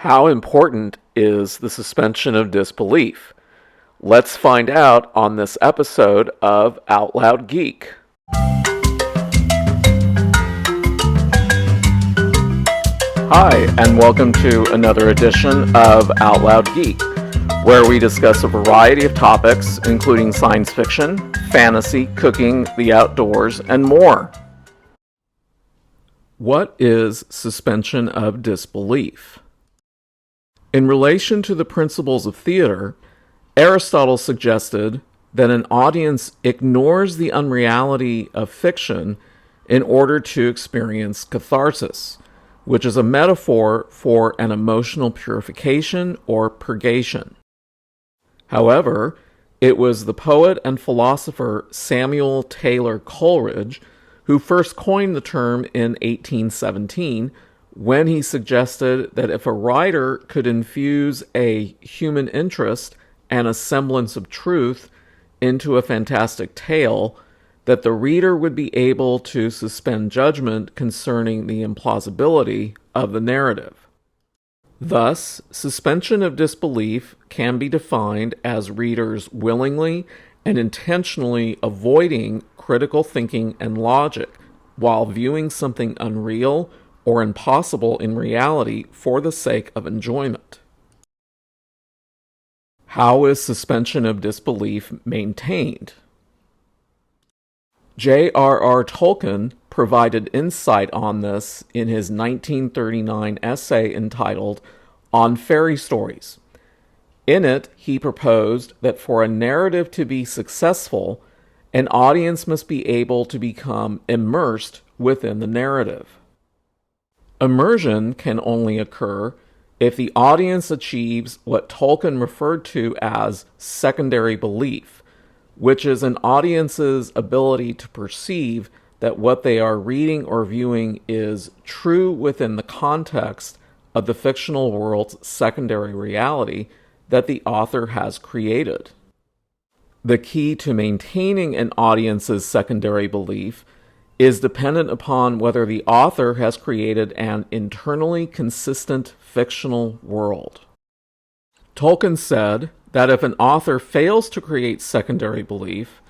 How important is the suspension of disbelief? Let's find out on this episode of Out Loud Geek. Hi, and welcome to another edition of Out Loud Geek, where we discuss a variety of topics, including science fiction, fantasy, cooking, the outdoors, and more. What is suspension of disbelief? In relation to the principles of theater, Aristotle suggested that an audience ignores the unreality of fiction in order to experience catharsis, which is a metaphor for an emotional purification or purgation. However, it was the poet and philosopher Samuel Taylor Coleridge who first coined the term in 1817 when he suggested that if a writer could infuse a human interest and a semblance of truth into a fantastic tale, that the reader would be able to suspend judgment concerning the implausibility of the narrative. Thus, suspension of disbelief can be defined as readers willingly and intentionally avoiding critical thinking and logic while viewing something unreal or impossible in reality for the sake of enjoyment. How is suspension of disbelief maintained? J.R.R. Tolkien provided insight on this in his 1939 essay entitled On Fairy Stories. In it, he proposed that for a narrative to be successful, an audience must be able to become immersed within the narrative. Immersion can only occur if the audience achieves what Tolkien referred to as secondary belief, which is an audience's ability to perceive that what they are reading or viewing is true within the context of the fictional world's secondary reality that the author has created. The key to maintaining an audience's secondary belief is dependent upon whether the author has created an internally consistent fictional world. Tolkien said that if an author fails to create secondary belief,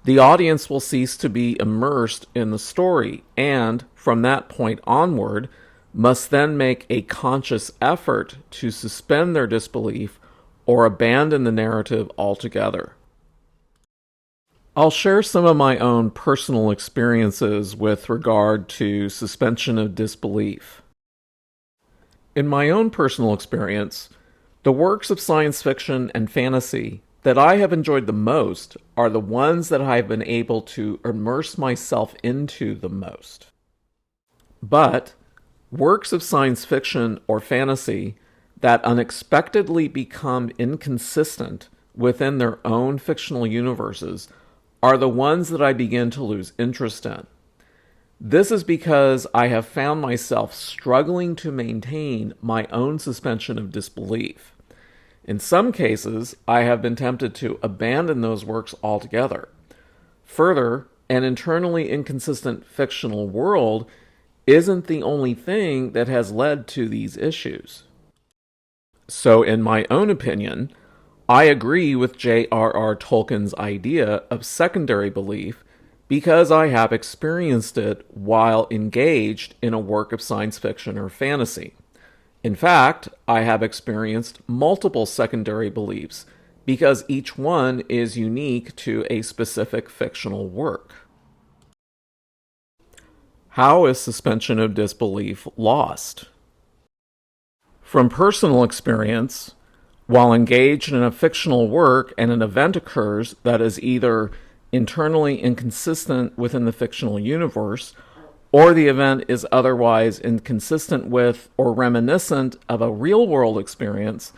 the audience will cease to be immersed in the story and, from that point onward, must then make a conscious effort to suspend their disbelief or abandon the narrative altogether. I'll share some of my own personal experiences with regard to suspension of disbelief. In my own personal experience, the works of science fiction and fantasy that I have enjoyed the most are the ones that I have been able to immerse myself into the most. But works of science fiction or fantasy that unexpectedly become inconsistent within their own fictional universes are the ones that I begin to lose interest in. This is because I have found myself struggling to maintain my own suspension of disbelief. In some cases, I have been tempted to abandon those works altogether. Further, an internally inconsistent fictional world isn't the only thing that has led to these issues. So, in my own opinion, I agree with J.R.R. Tolkien's idea of secondary belief because I have experienced it while engaged in a work of science fiction or fantasy. In fact, I have experienced multiple secondary beliefs because each one is unique to a specific fictional work. How is suspension of disbelief lost? From personal experience, while engaged in a fictional work and an event occurs that is either internally inconsistent within the fictional universe, or the event is otherwise inconsistent with or reminiscent of a real-world experience,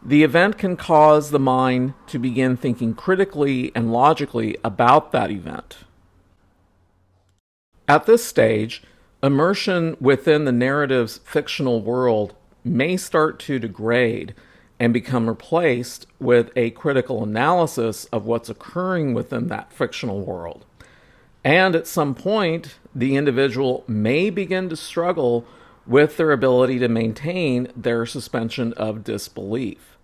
the event can cause the mind to begin thinking critically and logically about that event. At this stage, immersion within the narrative's fictional world may start to degrade and become replaced with a critical analysis of what's occurring within that fictional world. And at some point, the individual may begin to struggle with their ability to maintain their suspension of disbelief.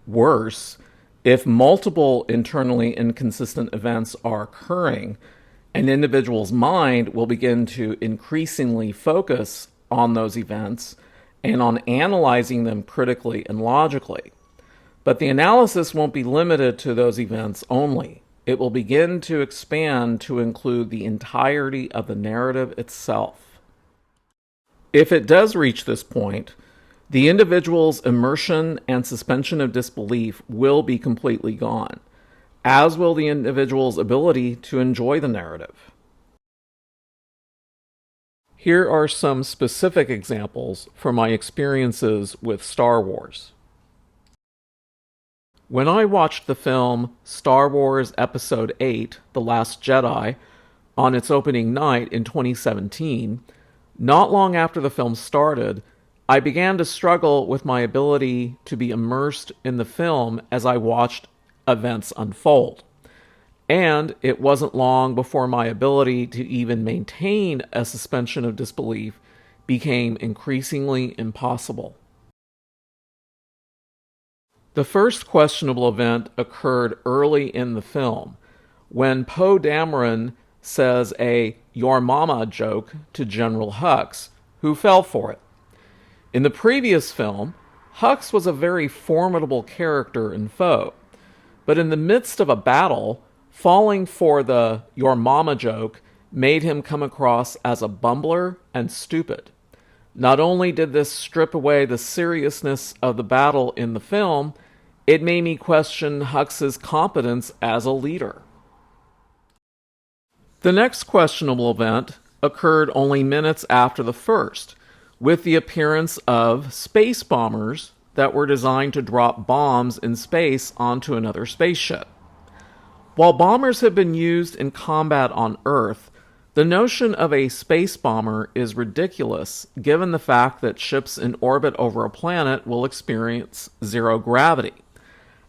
Worse, if multiple internally inconsistent events are occurring, an individual's mind will begin to increasingly focus on those events and on analyzing them critically and logically. But the analysis won't be limited to those events only. It will begin to expand to include the entirety of the narrative itself. If it does reach this point, the individual's immersion and suspension of disbelief will be completely gone, as will the individual's ability to enjoy the narrative. Here are some specific examples from my experiences with Star Wars. When I watched the film Star Wars Episode VIII, The Last Jedi, on its opening night in 2017, not long after the film started, I began to struggle with my ability to be immersed in the film as I watched events unfold. And it wasn't long before my ability to even maintain a suspension of disbelief became increasingly impossible. The first questionable event occurred early in the film, when Poe Dameron says a "your mama" joke to General Hux, who fell for it. In the previous film, Hux was a very formidable character and foe, but in the midst of a battle, falling for the "your mama" joke made him come across as a bumbler and stupid. Not only did this strip away the seriousness of the battle in the film, it made me question Hux's competence as a leader. The next questionable event occurred only minutes after the first, with the appearance of space bombers that were designed to drop bombs in space onto another spaceship. While bombers have been used in combat on Earth, the notion of a space bomber is ridiculous given the fact that ships in orbit over a planet will experience zero gravity.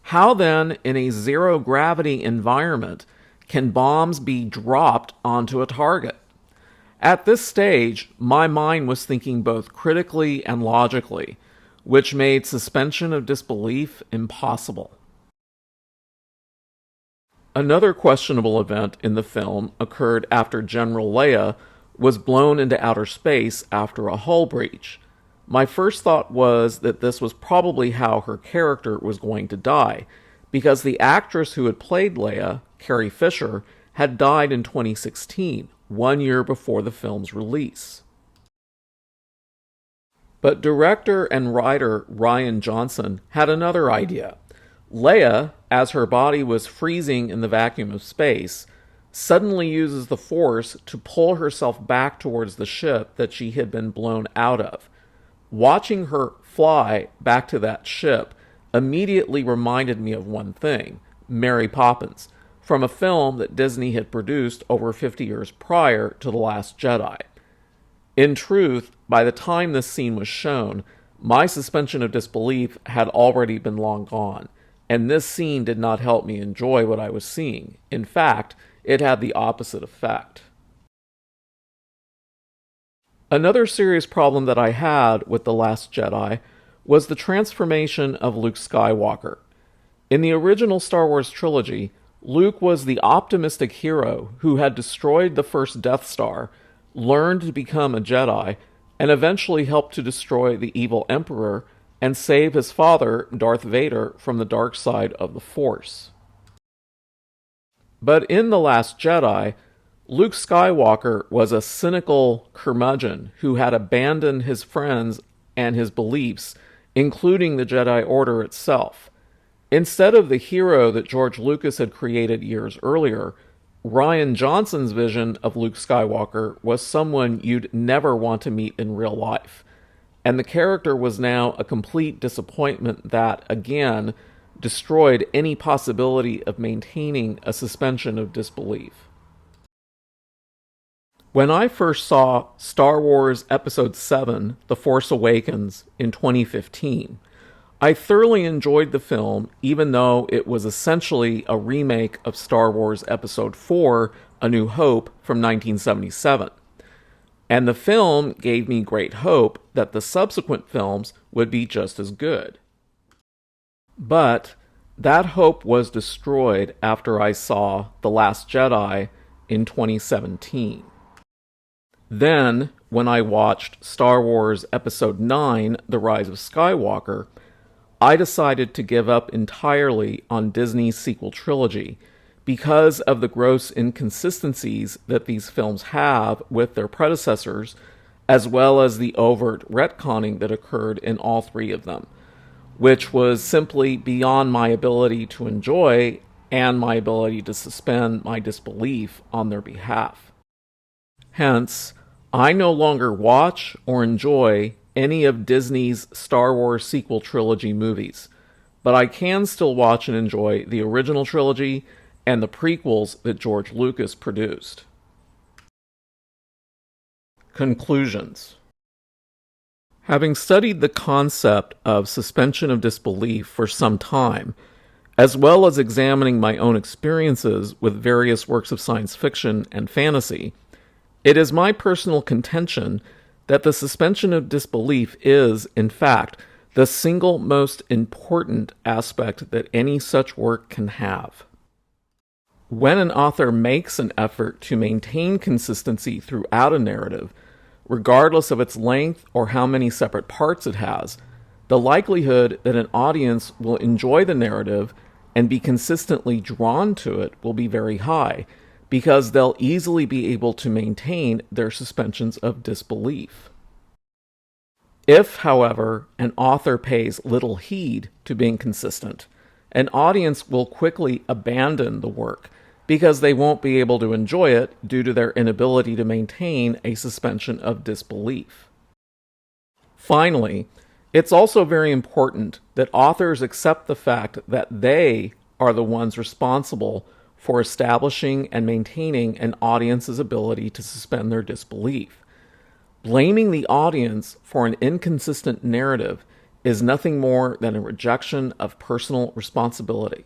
How then, in a zero gravity environment, can bombs be dropped onto a target? At this stage, my mind was thinking both critically and logically, which made suspension of disbelief impossible. Another questionable event in the film occurred after General Leia was blown into outer space after a hull breach. My first thought was that this was probably how her character was going to die, because the actress who had played Leia, Carrie Fisher, had died in 2016, 1 year before the film's release. But director and writer Rian Johnson had another idea. Leia, as her body was freezing in the vacuum of space, suddenly uses the Force to pull herself back towards the ship that she had been blown out of. Watching her fly back to that ship immediately reminded me of one thing, Mary Poppins, from a film that Disney had produced over 50 years prior to The Last Jedi. In truth, by the time this scene was shown, my suspension of disbelief had already been long gone, and this scene did not help me enjoy what I was seeing. In fact, it had the opposite effect. Another serious problem that I had with The Last Jedi was the transformation of Luke Skywalker. In the original Star Wars trilogy, Luke was the optimistic hero who had destroyed the first Death Star, learned to become a Jedi, and eventually helped to destroy the evil Emperor and save his father, Darth Vader, from the dark side of the Force. But in The Last Jedi, Luke Skywalker was a cynical curmudgeon who had abandoned his friends and his beliefs, including the Jedi Order itself. Instead of the hero that George Lucas had created years earlier, Rian Johnson's vision of Luke Skywalker was someone you'd never want to meet in real life. And the character was now a complete disappointment that, again, destroyed any possibility of maintaining a suspension of disbelief. When I first saw Star Wars Episode VII, The Force Awakens, in 2015, I thoroughly enjoyed the film, even though it was essentially a remake of Star Wars Episode IV, A New Hope, from 1977. and the film gave me great hope that the subsequent films would be just as good. But that hope was destroyed after I saw The Last Jedi in 2017. Then, when I watched Star Wars Episode 9, The Rise of Skywalker, I decided to give up entirely on Disney's sequel trilogy because of the gross inconsistencies that these films have with their predecessors, as well as the overt retconning that occurred in all three of them, which was simply beyond my ability to enjoy and my ability to suspend my disbelief on their behalf. Hence, I no longer watch or enjoy any of Disney's Star Wars sequel trilogy movies, but I can still watch and enjoy the original trilogy and the prequels that George Lucas produced. Conclusions. Having studied the concept of suspension of disbelief for some time, as well as examining my own experiences with various works of science fiction and fantasy, it is my personal contention that the suspension of disbelief is, in fact, the single most important aspect that any such work can have. When an author makes an effort to maintain consistency throughout a narrative, regardless of its length or how many separate parts it has, the likelihood that an audience will enjoy the narrative and be consistently drawn to it will be very high, because they'll easily be able to maintain their suspensions of disbelief. If, however, an author pays little heed to being consistent, an audience will quickly abandon the work because they won't be able to enjoy it due to their inability to maintain a suspension of disbelief. Finally, it's also very important that authors accept the fact that they are the ones responsible for establishing and maintaining an audience's ability to suspend their disbelief. Blaming the audience for an inconsistent narrative is nothing more than a rejection of personal responsibility.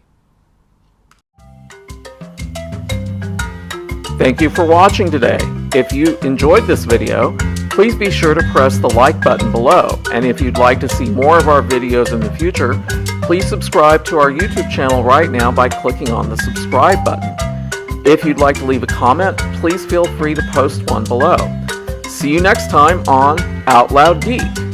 Thank you for watching today. If you enjoyed this video, please be sure to press the like button below. And if you'd like to see more of our videos in the future, please subscribe to our YouTube channel right now by clicking on the subscribe button. If you'd like to leave a comment, please feel free to post one below. See you next time on Out Loud Geek.